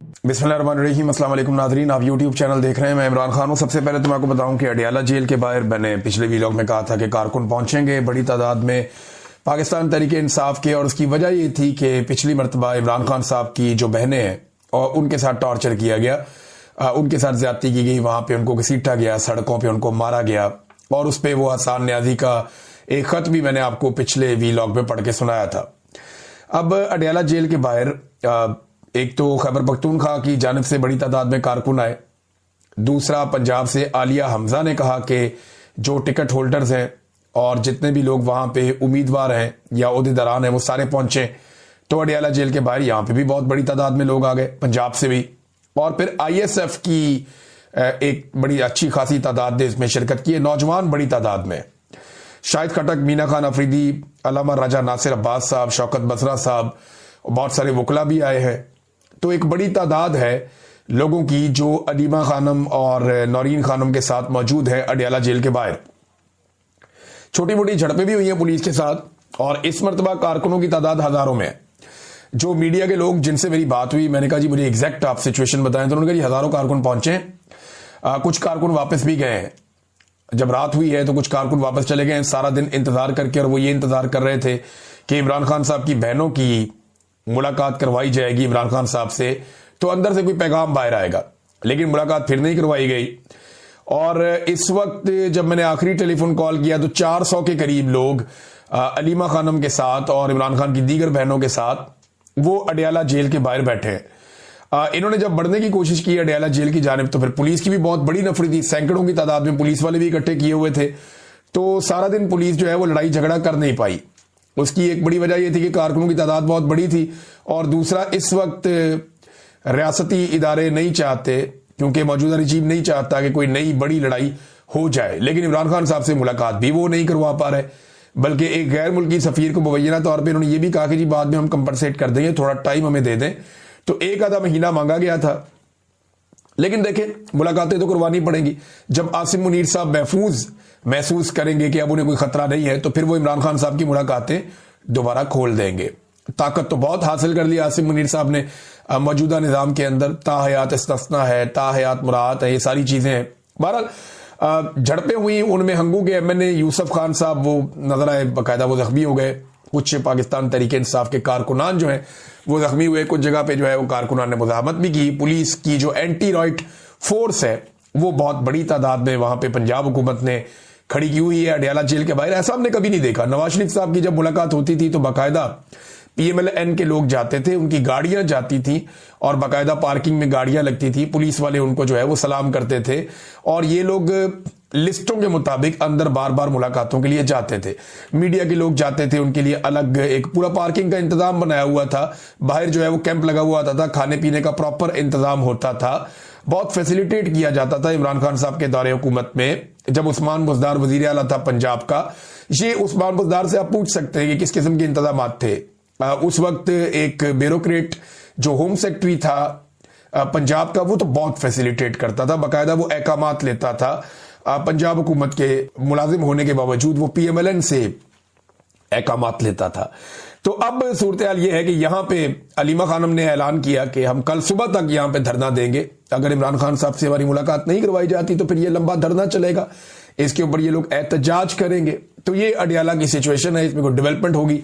बिस्मिल्लाहिर्रहमानिर्रहीम। अस्सलाम वालेकुम नाज़रीन, आप यूट्यूब चैनल देख रहे हैं। मैं इमरान खान हूँ। सबसे पहले तो मैं आपको बताऊं कि अडियाला जेल के बाहर मैंने पिछले वीलॉग में कहा था कि कारकुन पहुंचेंगे बड़ी तादाद में पाकिस्तान तहरीक इंसाफ के, और उसकी वजह ये थी कि पिछली मरतबा इमरान खान साहब की जो बहनें हैं और उनके साथ टॉर्चर किया गया, उनके साथ ज्यादती की गई, वहां पर उनको घसीटा गया, सड़कों पर उनको मारा गया, और उस पर वो हसन न्याजी का एक खत भी मैंने आपको पिछले वीलॉग में पढ़ के सुनाया था। अब अडियाला जेल के बाहर एक तो खैबर पख्तूनख्वा की जानिब से बड़ी तादाद में कारकुन आए, दूसरा पंजाब से आलिया हमजा ने कहा कि जो टिकट होल्डर्स हैं और जितने भी लोग वहां पे उम्मीदवार हैं या ओहदेदारान हैं वो सारे पहुंचे। तो अडियाला जेल के बाहर यहां पे भी बहुत बड़ी तादाद में लोग आ गए, पंजाब से भी, और फिर ISF की एक बड़ी अच्छी खासी तादाद ने इसमें शिरकत की है, नौजवान बड़ी तादाद में। शाहिद खटक, मीना खान अफरीदी, अल्लामा राजा नासिर अब्बास साहब, शौकत बसरा साहब, बहुत सारे वकला भी आए हैं। तो एक बड़ी तादाद है लोगों की जो अलीमा खानम और नौरीन खानम के साथ मौजूद है अडियाला जेल के बाहर। छोटी मोटी झड़पें भी हुई हैं पुलिस के साथ, और इस मरतबा कारकुनों की तादाद हजारों में है। जो मीडिया के लोग जिनसे मेरी बात हुई, मैंने कहा जी मुझे एग्जैक्ट आप सिचुएशन बताएं, तो उन्होंने कहा जी हजारों कारकुन पहुंचे, कुछ कारकुन वापस भी गए हैं। जब रात हुई है तो कुछ कारकुन वापस चले गए सारा दिन इंतजार करके, और वो ये इंतजार कर रहे थे कि इमरान खान साहब की बहनों की मुलाकात करवाई जाएगी इमरान खान साहब से, तो अंदर से कोई पैगाम बाहर आएगा, लेकिन मुलाकात फिर नहीं करवाई गई। और इस वक्त जब मैंने आखिरी टेलीफोन कॉल किया तो 400 के करीब लोग अलीमा खानम के साथ और इमरान खान की दीगर बहनों के साथ वो अडियाला जेल के बाहर बैठे हैं। इन्होंने जब बढ़ने की कोशिश की अडियाला जेल की जानिब, तो फिर पुलिस की भी बहुत बड़ी नफरी थी, सैकड़ों की तादाद में पुलिस वाले भी इकट्ठे किए हुए थे। तो सारा दिन पुलिस जो है वो लड़ाई झगड़ा कर नहीं पाई। उसकी एक बड़ी वजह यह थी कि कारकुनों की तादाद बहुत बड़ी थी, और दूसरा इस वक्त रियासती इदारे नहीं चाहते, क्योंकि मौजूदा रजीम नहीं चाहता कि कोई नई बड़ी लड़ाई हो जाए। लेकिन इमरान खान साहब से मुलाकात भी वो नहीं करवा पा रहे, बल्कि एक गैर मुल्की सफीर को मुबैना तौर पर उन्होंने ये भी कहा कि जी बाद में हम कंपनसेट कर देंगे, थोड़ा टाइम हमें दे दें। तो एक आधा महीना मांगा गया था, लेकिन देखें मुलाकातें तो करवानी पड़ेंगी। जब आसिम मुनीर साहब महफूज महसूस करेंगे कि अब उन्हें कोई खतरा नहीं है, तो फिर वो इमरान खान साहब की मुलाकातें दोबारा खोल देंगे। ताकत तो बहुत हासिल कर ली आसिम मुनीर साहब ने मौजूदा निजाम के अंदर, ताहयात इस्तिस्ना है, ताहयात मुरात है, ये सारी चीजें हैं। बहरहाल झड़पें हुई, उनमें हंगू के MNA यूसुफ खान साहब वो नजर आए, बाकायदा वो जख्मी हो गए। कुछ पाकिस्तान तहरीक इंसाफ के कारकुनान जो है वो जख्मी हुए, कुछ जगह पे जो है वो कारकुनान ने मुजाहमत भी की। पुलिस की जो एंटी राइट फोर्स है वो बहुत बड़ी तादाद में वहां पे पंजाब हुकूमत ने खड़ी की हुई है अडियाला जेल के बाहर। ऐसा हमने कभी नहीं देखा। नवाज शरीफ साहब की जब मुलाकात होती थी तो बाकायदा PMLN के लोग जाते थे, उनकी गाड़ियां जाती थी और बाकायदा पार्किंग में गाड़ियां लगती थी, पुलिस वाले उनको जो है वो सलाम करते थे, और ये लोग लिस्टों के मुताबिक अंदर बार बार मुलाकातों के लिए जाते थे। मीडिया के लोग जाते थे, उनके लिए अलग एक पूरा पार्किंग का इंतजाम बनाया हुआ था, बाहर जो है वो कैंप लगा हुआ था, खाने पीने का प्रॉपर इंतजाम होता था, बहुत फैसिलिटेट किया जाता था। इमरान खान साहब के दौरे हुकूमत में जब उस्मान बुज़दार वजीर आला था पंजाब का, ये उस्मान बुज़दार से आप पूछ सकते हैं कि किस किस्म के इंतजाम थे। उस वक्त एक ब्यूरोक्रेट जो होम सेक्रेटरी था पंजाब का, वो तो बहुत फैसिलिटेट करता था, बाकायदा वो अहकामात लेता था। पंजाब हुकूमत के मुलाजिम होने के बावजूद वो PMLN से अहकामात लेता था। तो अब सूरत हाल ये है कि यहां पे अलीमा खानम ने ऐलान किया कि हम कल सुबह तक यहां पे धरना देंगे, अगर इमरान खान साहब से हमारी मुलाकात नहीं करवाई जाती तो फिर ये लंबा धरना चलेगा, इसके ऊपर ये लोग एहतजाज करेंगे। तो ये अडियाला की सिचुएशन है, इसमें कोई डेवलपमेंट होगी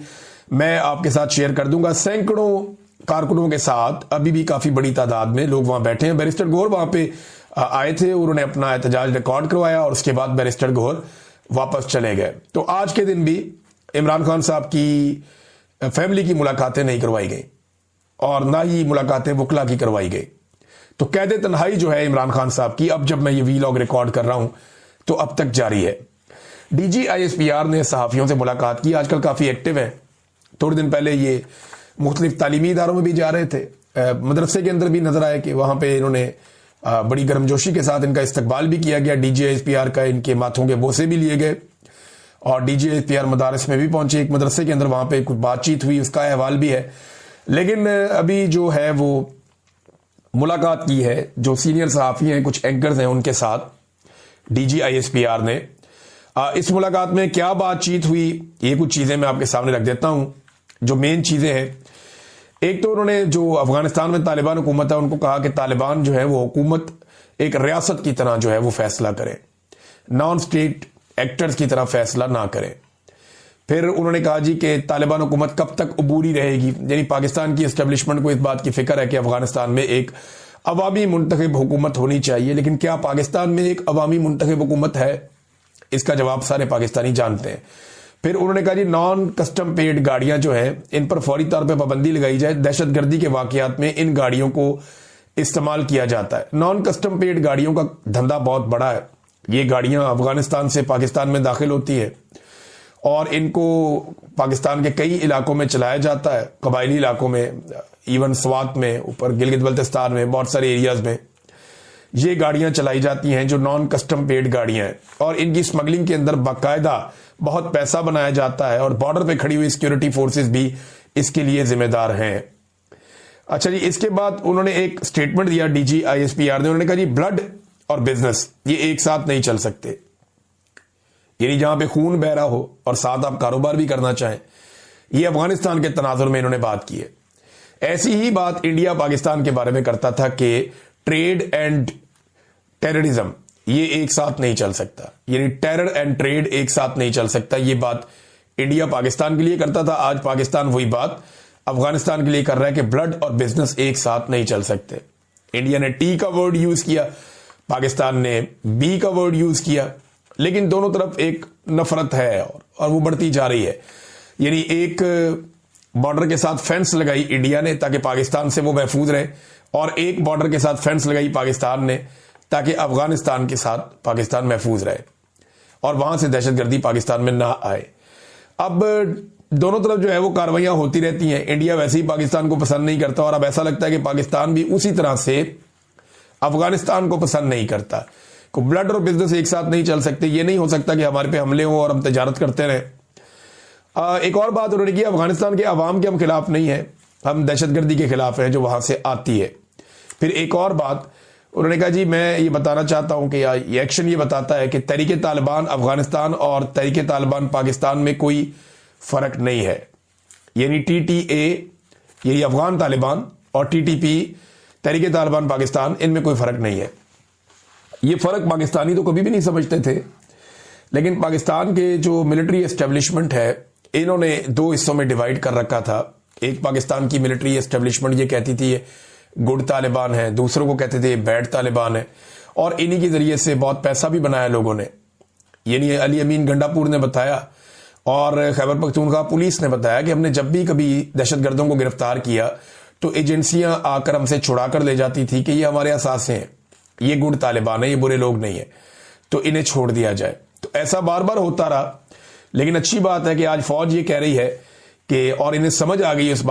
मैं आपके साथ शेयर कर दूंगा। सैकड़ों कारकुनों के साथ अभी भी काफी बड़ी तादाद में लोग वहां बैठे हैं। बैरिस्टर गौहर वहां पे आए थे, उन्होंने अपना एहतजाज रिकॉर्ड करवाया और उसके बाद बैरिस्टर गौहर वापस चले गए। तो आज के दिन भी इमरान खान साहब की फैमिली की मुलाकातें नहीं करवाई गई और ना ही मुलाकातें वकला की करवाई गई। तो कैद तन्हाई जो है इमरान खान साहब की, अब जब मैं ये वीलॉग रिकॉर्ड कर रहा हूं तो अब तक जारी है। DG ISPR ने सहाफियों से मुलाकात की, आजकल काफी एक्टिव है। थोड़े दिन पहले ये मुख्तलिफ तालीमी इदारों में भी जा रहे थे, मदरसे के अंदर भी नजर आए कि वहां पे इन्होंने बड़ी गर्मजोशी के साथ इनका इस्तकबाल भी किया गया। DG ISPR का इनके माथों के बोसे भी लिए गए और DG ISPR मदारस में भी पहुंचे, एक मदरसे के अंदर वहां पे कुछ बातचीत हुई, उसका अहवाल भी है। लेकिन अभी जो है वो मुलाकात की है जो सीनियर सहाफी हैं, कुछ एंकर्स हैं, उनके साथ DG ISPR ने। इस मुलाकात में क्या बातचीत हुई, ये कुछ चीजें मैं आपके सामने रख देता हूं जो मेन चीजें हैं। एक तो उन्होंने जो अफगानिस्तान में तालिबान हुकूमत है उनको कहा कि तालिबान जो है वो हुकूमत एक रियासत की तरह जो है वो फैसला करे, नॉन स्टेट एक्टर्स की तरह फैसला ना करें। फिर उन्होंने कहा जी कि तालिबान हुकूमत कब तक अबूरी रहेगी, यानी पाकिस्तान की एस्टेब्लिशमेंट को इस बात की फिक्र है कि अफगानिस्तान में एक अवामी मुंतखब हुकूमत होनी चाहिए, लेकिन क्या पाकिस्तान में एक अवामी मुंतखब हुकूमत है? इसका जवाब सारे पाकिस्तानी जानते हैं। फिर उन्होंने कहा जी नॉन कस्टम पेड गाड़ियां जो है इन पर फौरी तौर पर पाबंदी लगाई जाए, दहशतगर्दी के वाकयात में इन गाड़ियों को इस्तेमाल किया जाता है। नॉन कस्टम पेड गाड़ियों का धंधा बहुत बड़ा है। ये गाड़ियां अफगानिस्तान से पाकिस्तान में दाखिल होती है और इनको पाकिस्तान के कई इलाकों में चलाया जाता है, कबायली इलाकों में, इवन स्वात में, ऊपर गिलगित बल्तिस्तान में, बहुत सारे एरियाज में ये गाड़ियां चलाई जाती हैं जो नॉन कस्टम पेड गाड़ियां हैं, और इनकी स्मगलिंग के अंदर बाकायदा बहुत पैसा बनाया जाता है और बॉर्डर पे खड़ी हुई सिक्योरिटी फोर्सेस भी इसके लिए जिम्मेदार हैं। अच्छा जी, इसके बाद उन्होंने एक स्टेटमेंट दिया डीजी आईएसपीआर ने। उन्होंने कहा जी ब्लड और बिजनेस ये एक साथ नहीं चल सकते, यानी जहां पे खून बह रहा हो और साथ आप कारोबार भी करना चाहें। ये अफगानिस्तान के तनाजुर में इन्होंने बात की है। ऐसी ही बात इंडिया पाकिस्तान के बारे में करता था कि ट्रेड एंड टेररिज्म ये एक साथ नहीं चल सकता, यानी टेरर एंड ट्रेड एक साथ नहीं चल सकता। ये बात इंडिया पाकिस्तान के लिए करता था। आज पाकिस्तान वही बात अफगानिस्तान के लिए कर रहा है कि ब्लड और बिजनेस एक साथ नहीं चल सकते। इंडिया ने टी का वर्ड यूज किया, पाकिस्तान ने बी का वर्ड यूज किया, लेकिन दोनों तरफ एक नफरत है और वो बढ़ती जा रही है। यानी एक बॉर्डर के साथ फेंस लगाई इंडिया ने ताकि पाकिस्तान से वो महफूज रहे, और एक बॉर्डर के साथ फेंस लगाई पाकिस्तान ने ताकि अफगानिस्तान के साथ पाकिस्तान महफूज रहे और वहां से दहशतगर्दी पाकिस्तान में ना आए। अब दोनों तरफ जो है वो कार्रवाइयां होती रहती हैं। इंडिया वैसे ही पाकिस्तान को पसंद नहीं करता और अब ऐसा लगता है कि पाकिस्तान भी उसी तरह से अफगानिस्तान को पसंद नहीं करता। को ब्लड और बिजनेस एक साथ नहीं चल सकते। ये नहीं हो सकता कि हमारे पे हमले हो और हम तजारत करते रहें। एक और बात उन्होंने की, अफगानिस्तान के अवाम के हम खिलाफ नहीं है, हम दहशतगर्दी के खिलाफ हैं जो वहां से आती है। फिर एक और बात उन्होंने कहा जी मैं ये बताना चाहता हूं कि ये एक्शन ये बताता है कि तहरीके तालिबान अफगानिस्तान और तहरीके तालिबान पाकिस्तान में कोई फर्क नहीं है। यानी TTA यही अफगान तालिबान और TTP तहरीके तालिबान पाकिस्तान, इनमें कोई फर्क नहीं है। ये फर्क पाकिस्तानी तो कभी भी नहीं समझते थे, लेकिन पाकिस्तान के जो मिलिट्री एस्टेब्लिशमेंट है इन्होंने दो हिस्सों में डिवाइड कर रखा था। एक पाकिस्तान की मिलिट्री एस्टेब्लिशमेंट ये कहती थी ये गुड तालिबान है, दूसरों को कहते थे बैड तालिबान है, और इन्हीं के जरिए से बहुत पैसा भी बनाया लोगों ने। यानी अली अमीन गंडापुर ने बताया और खैबर पख्तूनख्वा पुलिस ने बताया कि हमने जब भी कभी दहशतगर्दों को गिरफ्तार किया तो एजेंसियां आकर हमसे छुड़ा कर ले जाती थी कि ये हमारे असासे हैं, ये गुड तालिबान है, ये बुरे लोग नहीं है, तो इन्हें छोड़ दिया जाए। तो ऐसा बार बार होता रहा, लेकिन अच्छी बात है कि आज फौज ये कह रही है कि और इन्हें समझ आ गई इस